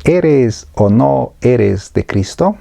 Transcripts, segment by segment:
¿Eres o no eres de Cristo?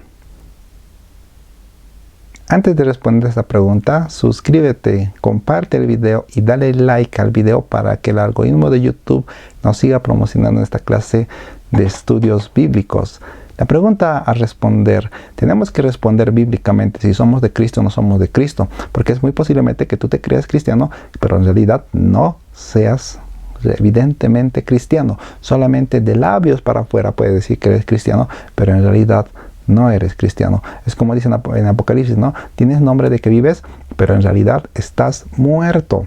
Antes de responder esta pregunta, suscríbete, comparte el video y dale like al video para que el algoritmo de YouTube nos siga promocionando esta clase de estudios bíblicos. La pregunta a responder, tenemos que responder bíblicamente si somos de Cristo o no somos de Cristo, porque es muy posiblemente que tú te creas cristiano, pero en realidad no seas evidentemente cristiano. Solamente de labios para afuera puedes decir que eres cristiano, pero en realidad no eres cristiano. Es como dicen en Apocalipsis, ¿no? Tienes nombre de que vives, pero en realidad estás muerto.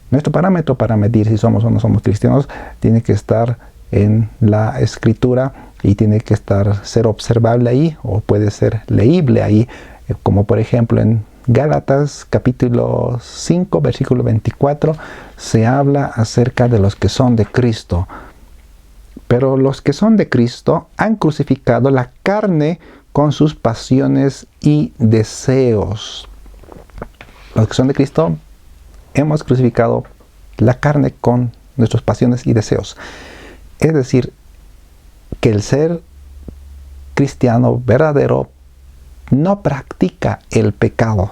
Nuestro parámetro para medir si somos o no somos cristianos tiene que estar en la Escritura y tiene que ser observable ahí, o puede ser leíble ahí, como por ejemplo en Gálatas capítulo 5 versículo 24 se habla acerca de los que son de Cristo. Pero los que son de Cristo han crucificado la carne con sus pasiones y deseos. Los que son de Cristo hemos crucificado la carne con nuestras pasiones y deseos. Es decir, que el ser cristiano verdadero no practica el pecado.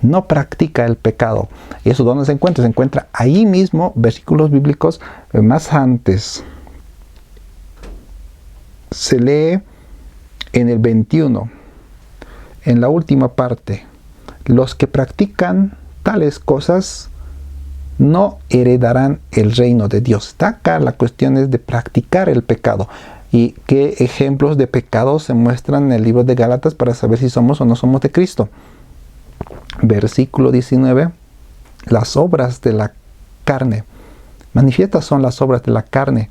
No practica el pecado. ¿Y eso dónde se encuentra? Se encuentra ahí mismo, versículos bíblicos más antes. Se lee en el 21, en la última parte. Los que practican tales cosas no heredarán el reino de Dios. Está acá la cuestión es de practicar el pecado. ¿Y qué ejemplos de pecado se muestran en el libro de Gálatas para saber si somos o no somos de Cristo? Versículo 19. Las obras de la carne. Manifiestas son las obras de la carne,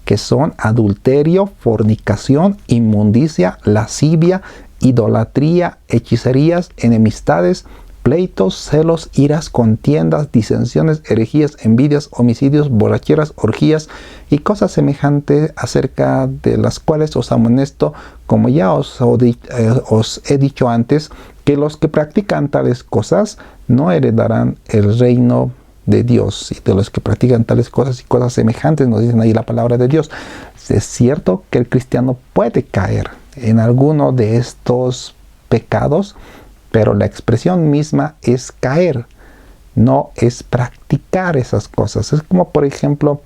que son adulterio, fornicación, inmundicia, lascivia, idolatría, hechicerías, enemistades, pleitos, celos, iras, contiendas, disensiones, herejías, envidias, homicidios, borracheras, orgías y cosas semejantes, acerca de las cuales os amonesto, como ya os he dicho antes, que los que practican tales cosas no heredarán el reino de Dios. Y de los que practican tales cosas y cosas semejantes, nos dicen ahí la palabra de Dios. Es cierto que el cristiano puede caer en alguno de estos pecados, pero la expresión misma es caer, no es practicar esas cosas. Es como, por ejemplo,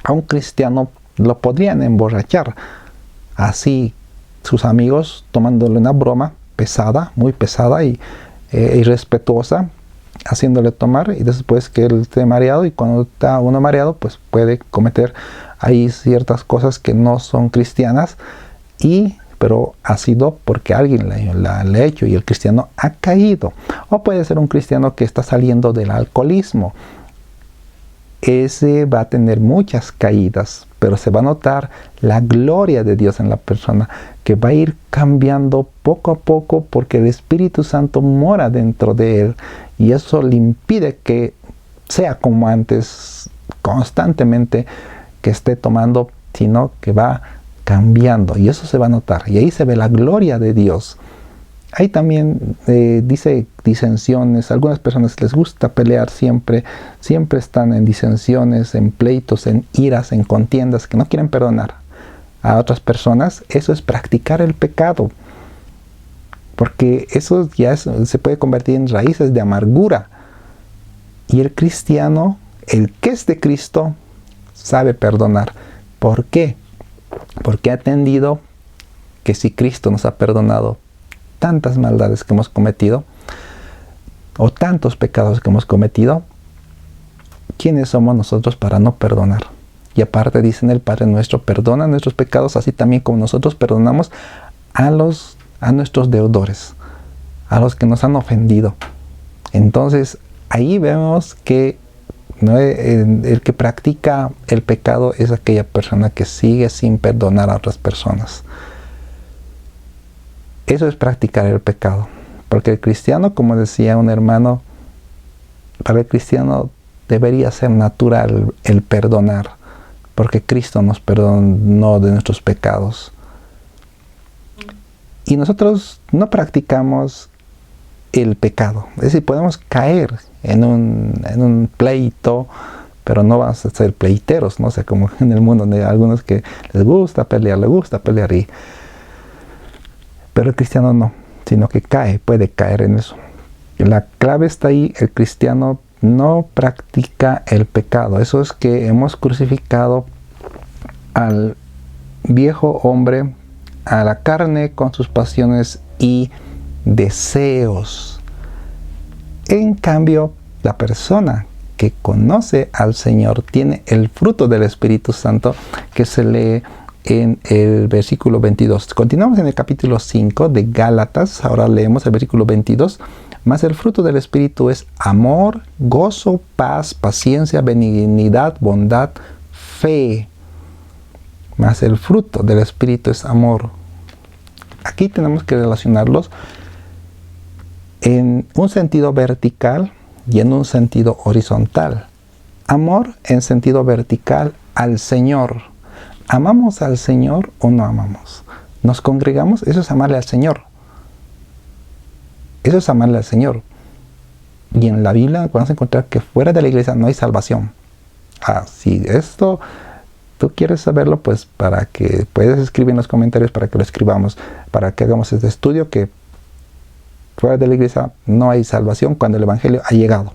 a un cristiano lo podrían emborrachar. Así sus amigos tomándole una broma pesada, muy pesada y irrespetuosa, haciéndole tomar, y después que él esté mareado, y cuando está uno mareado pues puede cometer ahí ciertas cosas que no son cristianas, pero ha sido porque alguien le ha hecho y el cristiano ha caído. O puede ser un cristiano que está saliendo del alcoholismo. Ese va a tener muchas caídas, pero se va a notar la gloria de Dios en la persona, que va a ir cambiando poco a poco porque el Espíritu Santo mora dentro de él, y eso le impide que sea como antes, constantemente que esté tomando, sino que va cambiando, y eso se va a notar, y ahí se ve la gloria de Dios. Hay también, dice, disensiones. Algunas personas les gusta pelear siempre están en disensiones, en pleitos, en iras, en contiendas, que no quieren perdonar a otras personas. Eso es practicar el pecado, porque eso ya se puede convertir en raíces de amargura. Y el cristiano, el que es de Cristo, sabe perdonar. ¿Por qué? Porque ha entendido que si Cristo nos ha perdonado tantas maldades que hemos cometido, o tantos pecados que hemos cometido, ¿quiénes somos nosotros para no perdonar? Y aparte dice en el Padre Nuestro, perdona nuestros pecados, así también como nosotros perdonamos a nuestros deudores, a los que nos han ofendido. Entonces ahí vemos que el que practica el pecado es aquella persona que sigue sin perdonar a otras personas. Eso es practicar el pecado. Porque el cristiano, como decía un hermano, para el cristiano debería ser natural el perdonar, porque Cristo nos perdonó de nuestros pecados. Y nosotros no practicamos el pecado. Es decir, podemos caer en un pleito, pero no vas a ser pleiteros, no sé, como en el mundo de algunos que les gusta pelear, pero el cristiano no, sino que puede caer en eso. La clave está ahí, el cristiano no practica el pecado. Eso es que hemos crucificado al viejo hombre, a la carne con sus pasiones y deseos. En cambio, la persona que conoce al Señor tiene el fruto del Espíritu Santo que se lee en el versículo 22. Continuamos en el capítulo 5 de Gálatas. Ahora leemos el versículo 22. Mas el fruto del Espíritu es amor, gozo, paz, paciencia, benignidad, bondad, fe. Mas el fruto del Espíritu es amor. Aquí tenemos que relacionarlos en un sentido vertical y en un sentido horizontal. Amor en sentido vertical al Señor. ¿Amamos al Señor o no amamos? ¿Nos congregamos? Eso es amarle al Señor. Eso es amarle al Señor. Y en la Biblia vamos a encontrar que fuera de la iglesia no hay salvación. Si esto tú quieres saberlo, pues para que puedes escribir en los comentarios para que lo escribamos, para que hagamos este estudio, que fuera de la iglesia no hay salvación cuando el Evangelio ha llegado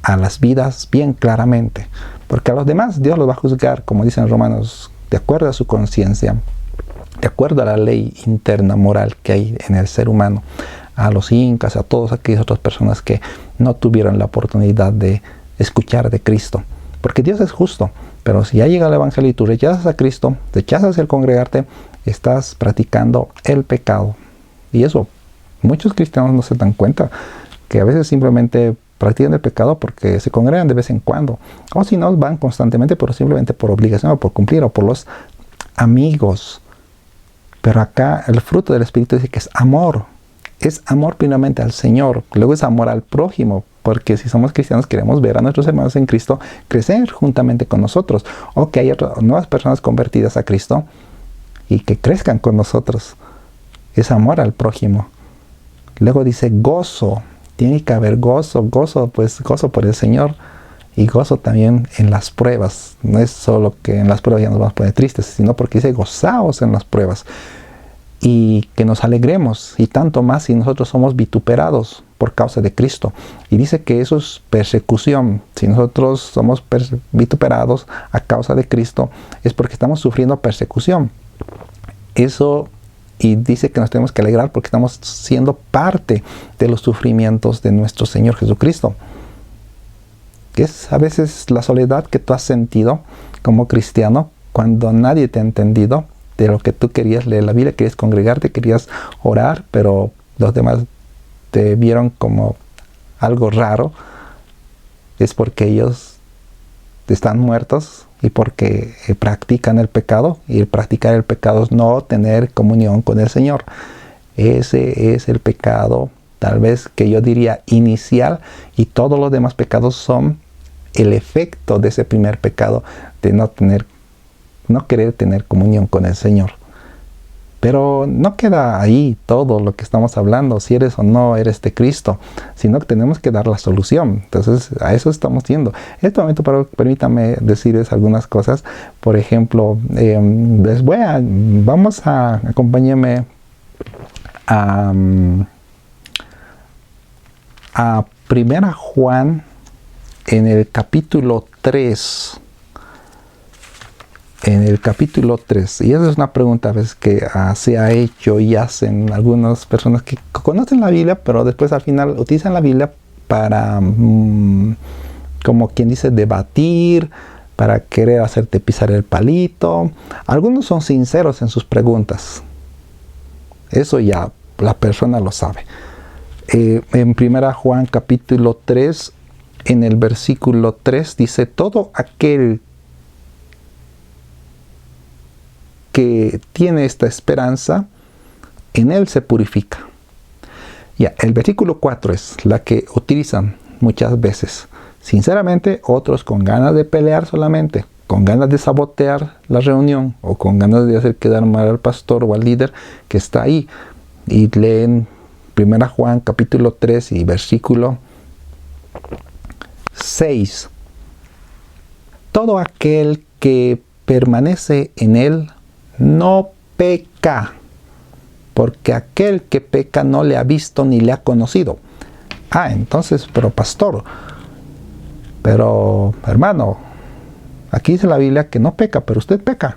a las vidas bien claramente. Porque a los demás Dios los va a juzgar, como dicen Romanos, de acuerdo a su conciencia, de acuerdo a la ley interna moral que hay en el ser humano. A los incas, a todas aquellas otras personas que no tuvieron la oportunidad de escuchar de Cristo. Porque Dios es justo, pero si ya llega el Evangelio y tú rechazas a Cristo, rechazas el congregarte, estás practicando el pecado. Y eso, muchos cristianos no se dan cuenta, que a veces simplemente practican el pecado porque se congregan de vez en cuando, o si no, van constantemente, pero simplemente por obligación o por cumplir, o por los amigos. Pero acá el fruto del Espíritu dice que es amor. Es amor primeramente al Señor, luego es amor al prójimo, porque si somos cristianos queremos ver a nuestros hermanos en Cristo crecer juntamente con nosotros, o que haya nuevas personas convertidas a Cristo y que crezcan con nosotros. Es amor al prójimo. Luego dice gozo, tiene que haber gozo, pues gozo por el Señor y gozo también en las pruebas. No es solo que en las pruebas ya nos vamos a poner tristes, sino porque dice gozaos en las pruebas. Y que nos alegremos, y tanto más si nosotros somos vituperados por causa de Cristo. Y dice que eso es persecución. Si nosotros somos vituperados a causa de Cristo, es porque estamos sufriendo persecución. Eso, y dice que nos tenemos que alegrar porque estamos siendo parte de los sufrimientos de nuestro Señor Jesucristo. Es a veces la soledad que tú has sentido como cristiano cuando nadie te ha entendido de lo que tú querías leer la Biblia, querías congregarte, querías orar, pero los demás te vieron como algo raro. Es porque ellos están muertos y porque practican el pecado, y el practicar el pecado es no tener comunión con el Señor. Ese es el pecado, tal vez que yo diría inicial, y todos los demás pecados son el efecto de ese primer pecado de no querer tener comunión con el Señor. Pero no queda ahí todo lo que estamos hablando, si eres o no eres de Cristo, sino que tenemos que dar la solución. Entonces, a eso estamos yendo. En este momento, permítame decirles algunas cosas. Por ejemplo, acompáñenme a 1 Juan en el capítulo 3. En el capítulo 3, y esa es una pregunta a veces que se ha hecho y hacen algunas personas que conocen la Biblia, pero después al final utilizan la Biblia para, como quien dice, debatir, para querer hacerte pisar el palito. Algunos son sinceros en sus preguntas. Eso ya la persona lo sabe. En 1 Juan capítulo 3, en el versículo 3, dice: todo aquel que tiene esta esperanza, en él se purifica. Ya, el versículo 4 es la que utilizan muchas veces. Sinceramente, otros con ganas de pelear solamente, con ganas de sabotear la reunión, o con ganas de hacer quedar mal al pastor o al líder que está ahí. Y leen 1 Juan capítulo 3 y versículo 6. todo aquel que permanece en él no peca, porque aquel que peca no le ha visto ni le ha conocido. Entonces, pero pastor, pero hermano, aquí dice la Biblia que no peca, pero usted peca.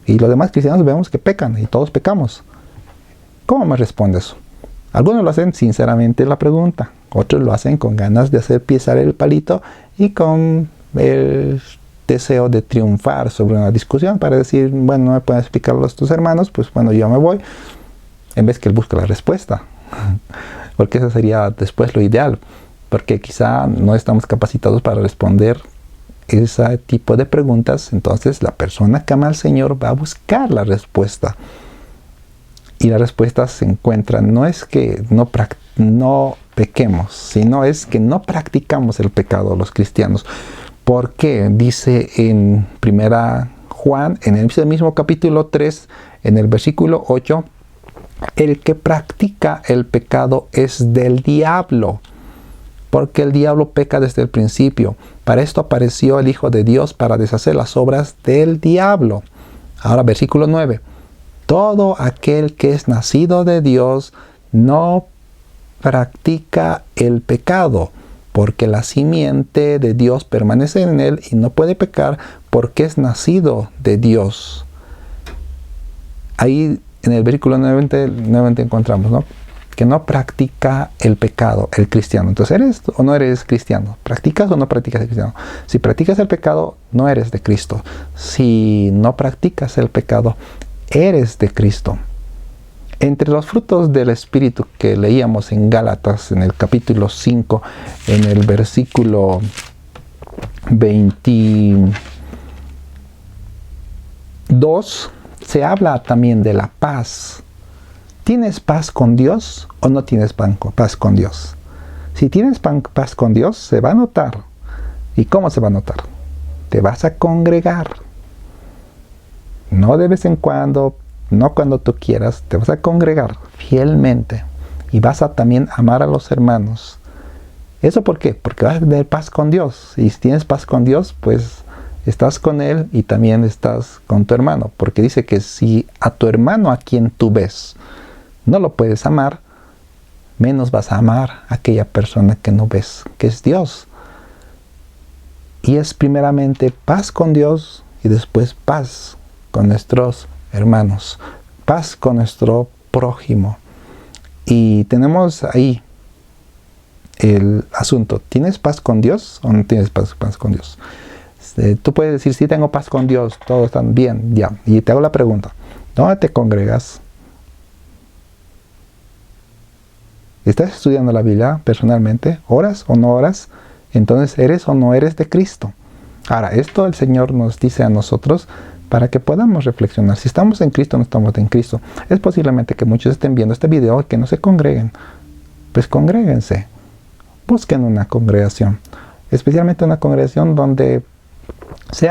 Y los demás cristianos vemos que pecan y todos pecamos. ¿Cómo me responde eso? Algunos lo hacen sinceramente la pregunta, otros lo hacen con ganas de hacer pisar el palito y con el deseo de triunfar sobre una discusión para decir, bueno, no me pueden explicarlo tus hermanos, pues bueno, yo me voy, en vez que él busque la respuesta. Porque eso sería después lo ideal, porque quizá no estamos capacitados para responder ese tipo de preguntas. Entonces la persona que ama al Señor va a buscar la respuesta. Y la respuesta se encuentra, no es que no pequemos, sino es que no practicamos el pecado los cristianos. Porque dice en 1 Juan, en el mismo capítulo 3, en el versículo 8, el que practica el pecado es del diablo, porque el diablo peca desde el principio. Para esto apareció el Hijo de Dios, para deshacer las obras del diablo. Ahora, versículo 9. Todo aquel que es nacido de Dios no practica el pecado, porque la simiente de Dios permanece en él y no puede pecar porque es nacido de Dios. Ahí en el versículo 9 encontramos, ¿no?, que no practica el pecado el cristiano. Entonces, ¿eres o no eres cristiano? ¿Practicas o no practicas el cristiano? Si practicas el pecado, no eres de Cristo. Si no practicas el pecado, eres de Cristo. Entre los frutos del Espíritu que leíamos en Gálatas, en el capítulo 5, en el versículo 22, se habla también de la paz. ¿Tienes paz con Dios o no tienes paz con Dios? Si tienes paz con Dios, se va a notar. ¿Y cómo se va a notar? Te vas a congregar. No de vez en cuando, no cuando tú quieras, te vas a congregar fielmente. Y vas a también amar a los hermanos. ¿Eso por qué? Porque vas a tener paz con Dios. Y si tienes paz con Dios, pues estás con Él y también estás con tu hermano. Porque dice que si a tu hermano a quien tú ves no lo puedes amar, menos vas a amar a aquella persona que no ves, que es Dios. Y es primeramente paz con Dios y después paz con nuestros hermanos, paz con nuestro prójimo. Y tenemos ahí el asunto, ¿tienes paz con Dios o no tienes paz con Dios? Tú puedes decir, sí tengo paz con Dios, todo está bien, ya. Y te hago la pregunta, ¿dónde te congregas? ¿Estás estudiando la Biblia personalmente? ¿Oras o no oras? Entonces, ¿eres o no eres de Cristo? Ahora, esto el Señor nos dice a nosotros para que podamos reflexionar. Si estamos en Cristo o no estamos en Cristo. Es posiblemente que muchos estén viendo este video y que no se congreguen. Pues congréguense. Busquen una congregación. Especialmente una congregación donde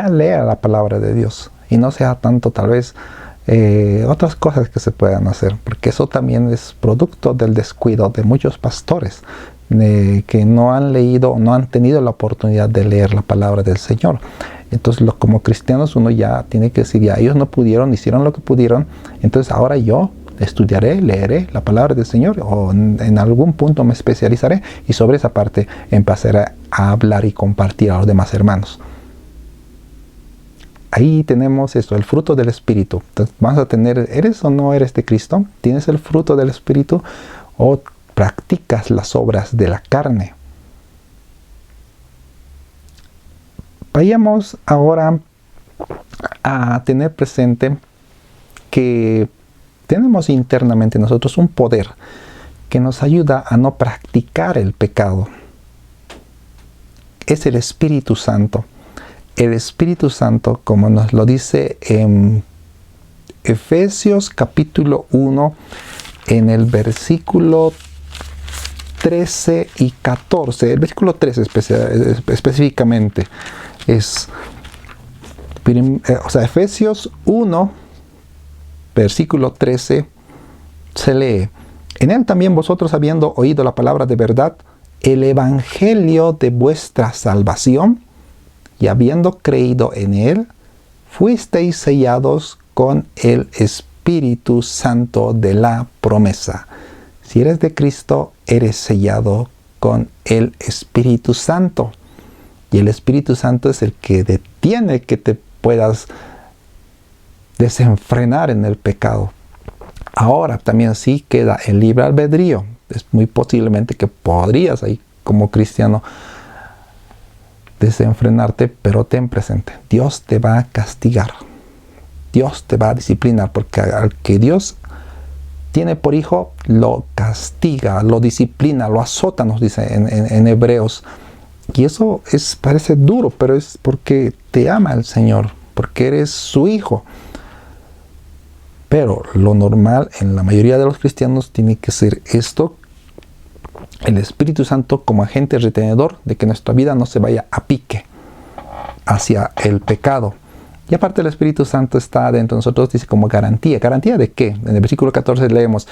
lea la palabra de Dios. Y no sea tanto tal vez otras cosas que se puedan hacer. Porque eso también es producto del descuido de muchos pastores. Que no han leído, no han tenido la oportunidad de leer la palabra del Señor. Entonces, como cristianos, uno ya tiene que decir, ya ellos no pudieron, hicieron lo que pudieron, entonces ahora yo estudiaré, leeré la palabra del Señor, o en algún punto me especializaré, y sobre esa parte empezaré a hablar y compartir a los demás hermanos. Ahí tenemos esto, el fruto del Espíritu. Entonces, vamos a tener, ¿eres o no eres de Cristo? ¿Tienes el fruto del Espíritu o practicas las obras de la carne? Vayamos ahora a tener presente que tenemos internamente nosotros un poder que nos ayuda a no practicar el pecado. Es el Espíritu Santo. El Espíritu Santo, como nos lo dice en Efesios capítulo 1, en el versículo 13 y 14, el versículo 13 específicamente, Efesios 1, versículo 13, se lee: en él también vosotros, habiendo oído la palabra de verdad, el evangelio de vuestra salvación, y habiendo creído en Él, fuisteis sellados con el Espíritu Santo de la promesa. Si eres de Cristo, eres sellado con el Espíritu Santo. Y el Espíritu Santo es el que detiene que te puedas desenfrenar en el pecado. Ahora también sí queda el libre albedrío. Es muy posiblemente que podrías ahí como cristiano desenfrenarte, pero ten presente, Dios te va a castigar. Dios te va a disciplinar, porque al que Dios tiene por hijo, lo castiga, lo disciplina, lo azota, nos dice en Hebreos. Y eso parece duro, pero es porque te ama el Señor, porque eres su hijo. Pero lo normal en la mayoría de los cristianos tiene que ser esto, el Espíritu Santo como agente retenedor de que nuestra vida no se vaya a pique hacia el pecado. Y aparte el Espíritu Santo está dentro de nosotros, dice como garantía. ¿Garantía de qué? En el versículo 14 leemos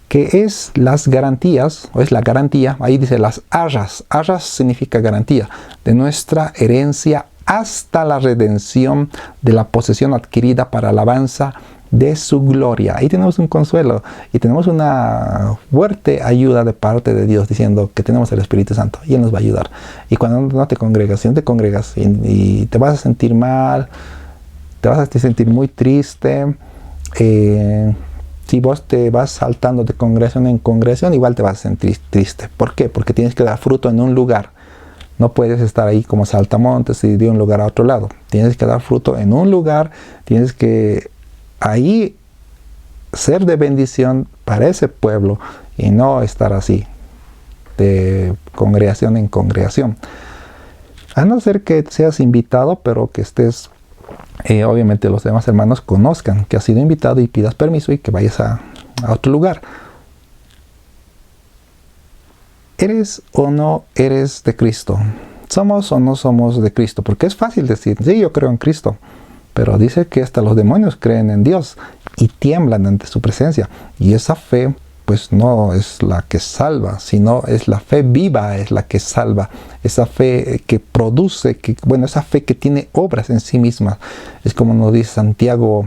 que es las garantías, o es la garantía, ahí dice las arras. Arras significa garantía de nuestra herencia hasta la redención de la posesión adquirida para alabanza de su gloria. Ahí tenemos un consuelo y tenemos una fuerte ayuda de parte de Dios diciendo que tenemos el Espíritu Santo y Él nos va a ayudar. Y cuando no te congregas, si no te congregas y te vas a sentir mal, te vas a sentir muy triste, si vos te vas saltando de congregación en congregación, igual te vas a sentir triste. ¿Por qué? Porque tienes que dar fruto en un lugar. No puedes estar ahí como saltamontes y de un lugar a otro lado. Tienes que dar fruto en un lugar, tienes que ahí ser de bendición para ese pueblo y no estar así de congregación en congregación. A no ser que seas invitado, pero que estés, obviamente los demás hermanos conozcan que has sido invitado y pidas permiso y que vayas a otro lugar. ¿Eres o no eres de Cristo? ¿Somos o no somos de Cristo? Porque es fácil decir, sí, yo creo en Cristo. Pero dice que hasta los demonios creen en Dios y tiemblan ante su presencia. Y esa fe, pues no es la que salva, sino es la fe viva, es la que salva. Esa fe que produce, esa fe que tiene obras en sí misma. Es como nos dice Santiago,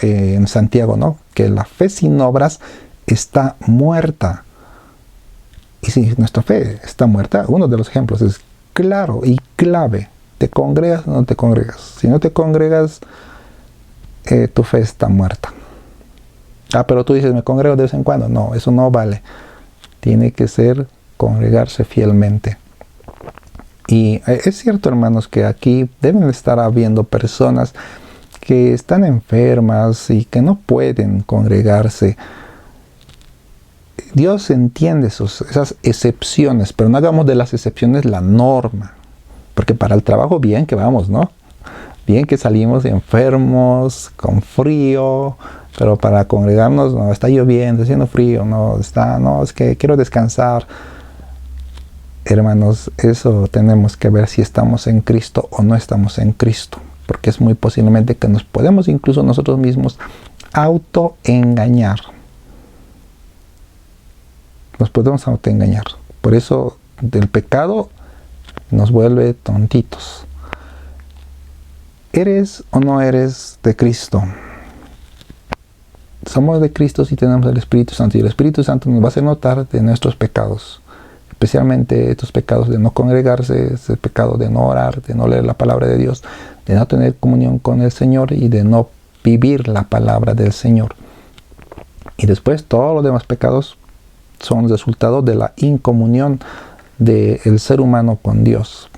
en Santiago, ¿no? Que la fe sin obras está muerta. Y si nuestra fe está muerta, uno de los ejemplos es claro y clave. ¿Te congregas o no te congregas? Si no te congregas, tu fe está muerta. Pero tú dices, me congrego de vez en cuando. No, eso no vale. Tiene que ser congregarse fielmente. Y es cierto, hermanos, que aquí deben estar habiendo personas que están enfermas y que no pueden congregarse. Dios entiende esas excepciones, pero no hagamos de las excepciones la norma. Porque para el trabajo bien que vamos, ¿no? Bien que salimos enfermos, con frío, pero para congregarnos, no, está lloviendo, está haciendo frío, no, es que quiero descansar. Hermanos, eso tenemos que ver si estamos en Cristo o no estamos en Cristo. Porque es muy posiblemente que nos podemos incluso nosotros mismos autoengañar. Nos podemos autoengañar. Por eso del pecado nos vuelve tontitos. ¿Eres o no eres de Cristo? Somos de Cristo si tenemos el Espíritu Santo. Y el Espíritu Santo nos va a hacer notar de nuestros pecados. Especialmente estos pecados de no congregarse, ese pecado de no orar, de no leer la palabra de Dios, de no tener comunión con el Señor y de no vivir la palabra del Señor. Y después todos los demás pecados son resultado de la incomunión del ser humano con Dios.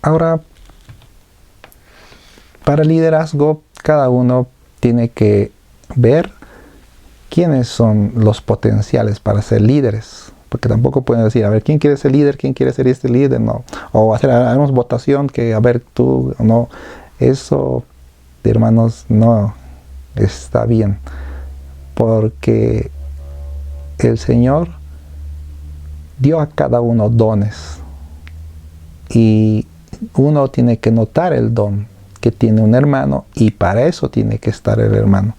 Ahora, para el liderazgo, cada uno tiene que ver quiénes son los potenciales para ser líderes. Porque tampoco pueden decir, a ver, ¿quién quiere ser líder? ¿Quién quiere ser este líder? No. O haremos votación que, a ver, tú, no. Eso, hermanos, no está bien. Porque el Señor dio a cada uno dones y uno tiene que notar el don que tiene un hermano y para eso tiene que estar el hermano.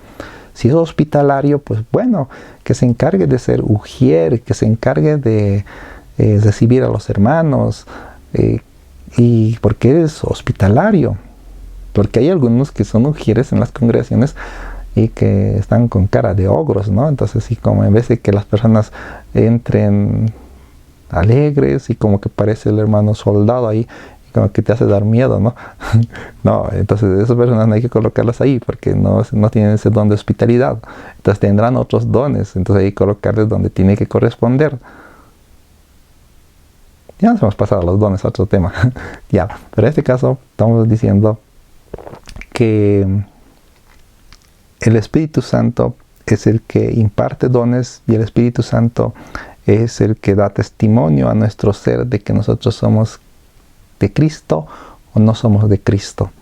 Si es hospitalario, pues bueno, que se encargue de ser ujier, que se encargue de recibir a los hermanos, y porque eres hospitalario, porque hay algunos que son ujieres en las congregaciones y que están con cara de ogros, ¿no? Entonces, sí, como en vez de que las personas entren alegres y como que parece el hermano soldado ahí, como que te hace dar miedo, ¿no? No, entonces esas personas no hay que colocarlas ahí porque no tienen ese don de hospitalidad. Entonces tendrán otros dones, entonces hay que colocarles donde tiene que corresponder. Ya nos hemos pasado a los dones, otro tema. Ya, pero en este caso estamos diciendo que el Espíritu Santo es el que imparte dones y el Espíritu Santo es el que da testimonio a nuestro ser de que nosotros somos de Cristo o no somos de Cristo.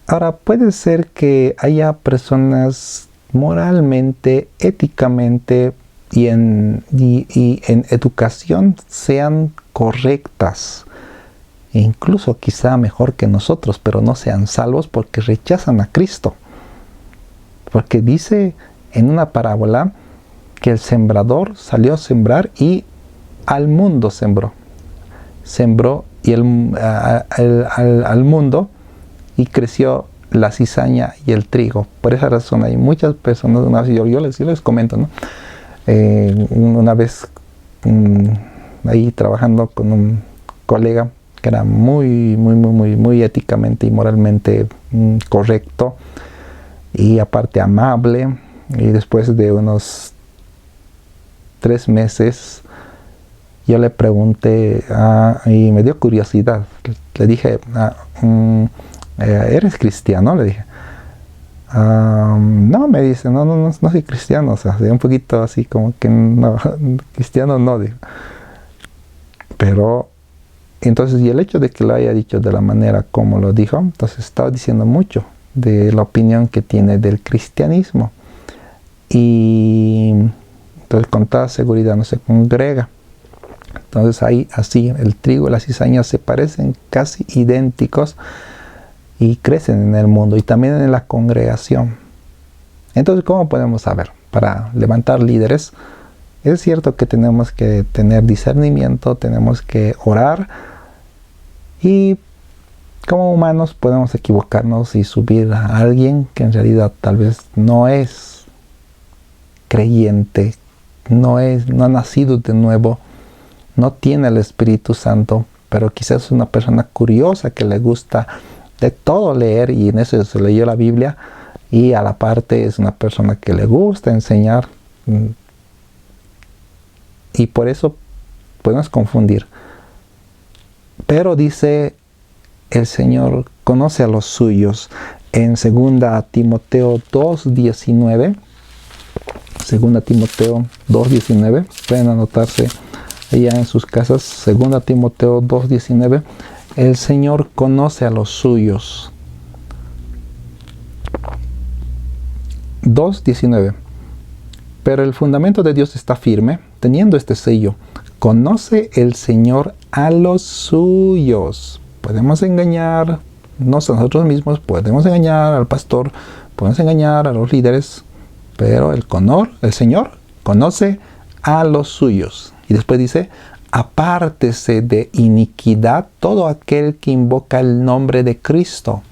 Ahora, puede ser que haya personas moralmente, éticamente y en educación sean correctas, e incluso quizá mejor que nosotros, pero no sean salvos porque rechazan a Cristo. Porque dice en una parábola que el sembrador salió a sembrar y al mundo sembró. Sembró y al mundo y creció la cizaña y el trigo. Por esa razón hay muchas personas, una vez yo les comento, ¿no? Una vez ahí trabajando con un colega que era muy éticamente y moralmente correcto y aparte amable, y después de unos 3 meses yo le pregunté y me dio curiosidad. Le dije, ¿eres cristiano? Le dije. No, me dice, no soy cristiano. O sea, un poquito así como que no, cristiano no, digo. Pero, entonces, y el hecho de que lo haya dicho de la manera como lo dijo, entonces estaba diciendo mucho de la opinión que tiene del cristianismo. Y entonces con toda seguridad no se congrega. Entonces ahí así el trigo y la cizaña se parecen casi idénticos y crecen en el mundo y también en la congregación. Entonces, ¿cómo podemos saber? Para levantar líderes, es cierto que tenemos que tener discernimiento, tenemos que orar y como humanos podemos equivocarnos y subir a alguien que en realidad tal vez no es creyente, no ha nacido de nuevo, no tiene el Espíritu Santo, pero quizás es una persona curiosa que le gusta de todo leer y en eso se leyó la Biblia y a la parte es una persona que le gusta enseñar y por eso podemos confundir. Pero dice el Señor conoce a los suyos en 2 Timoteo 2:19. 2 Timoteo 2:19, pueden anotarse allá en sus casas. 2 Timoteo 2:19, el Señor conoce a los suyos. 2:19, pero el fundamento de Dios está firme, teniendo este sello: conoce el Señor a los suyos. Podemos engañar nosotros mismos, podemos engañar al pastor, podemos engañar a los líderes, pero el Señor conoce a los suyos. Y después dice, apártese de iniquidad todo aquel que invoca el nombre de Cristo.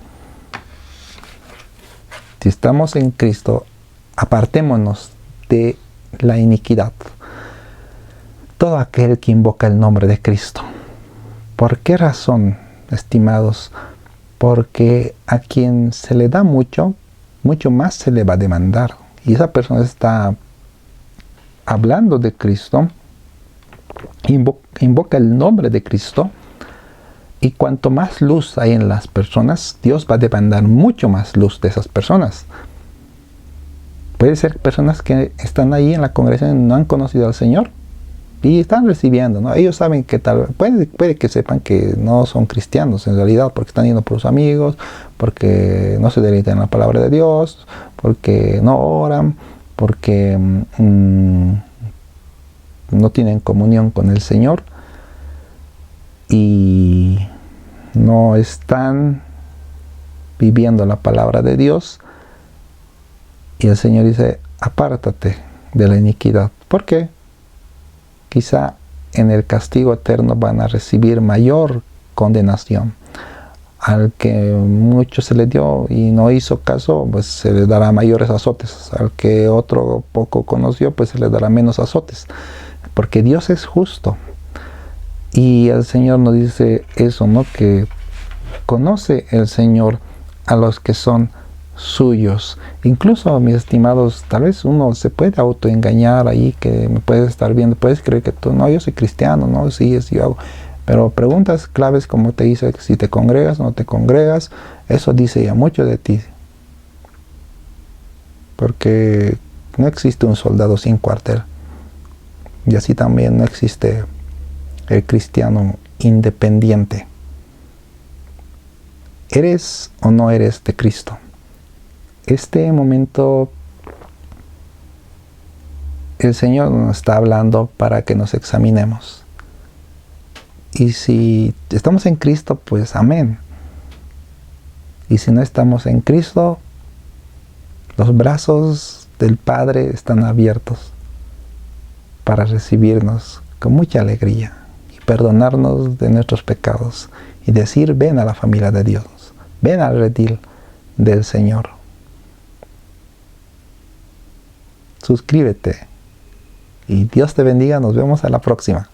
Si estamos en Cristo, apartémonos de la iniquidad. Todo aquel que invoca el nombre de Cristo. ¿Por qué razón, estimados? Porque a quien se le da mucho, mucho más se le va a demandar. Y esa persona está hablando de Cristo, invoca el nombre de Cristo, y cuanto más luz hay en las personas, Dios va a demandar mucho más luz de esas personas. Puede ser personas que están ahí en la congregación y no han conocido al Señor y están recibiendo, ¿no? Ellos saben que puede que sepan que no son cristianos en realidad, porque están yendo por sus amigos, porque no se deleitan en la palabra de Dios, porque no oran, porque no tienen comunión con el Señor y no están viviendo la palabra de Dios. Y el Señor dice, apártate de la iniquidad. ¿Por qué? Quizá en el castigo eterno van a recibir mayor condenación. Al que mucho se le dio y no hizo caso, pues se le dará mayores azotes. Al que otro poco conoció, pues se le dará menos azotes. Porque Dios es justo. Y el Señor nos dice eso, ¿no? Que conoce el Señor a los que son suyos. Incluso, mis estimados, tal vez uno se puede autoengañar ahí, que me puedes estar viendo, puedes creer que tú, no, yo soy cristiano, no, sí, yo hago. Pero preguntas claves como te dice si te congregas o no te congregas, eso dice ya mucho de ti. Porque no existe un soldado sin cuartel. Y así también no existe el cristiano independiente. ¿Eres o no eres de Cristo? Este momento el Señor nos está hablando para que nos examinemos. Y si estamos en Cristo, pues amén. Y si no estamos en Cristo, los brazos del Padre están abiertos para recibirnos con mucha alegría y perdonarnos de nuestros pecados y decir, ven a la familia de Dios, ven al redil del Señor. Suscríbete y Dios te bendiga, nos vemos a la próxima.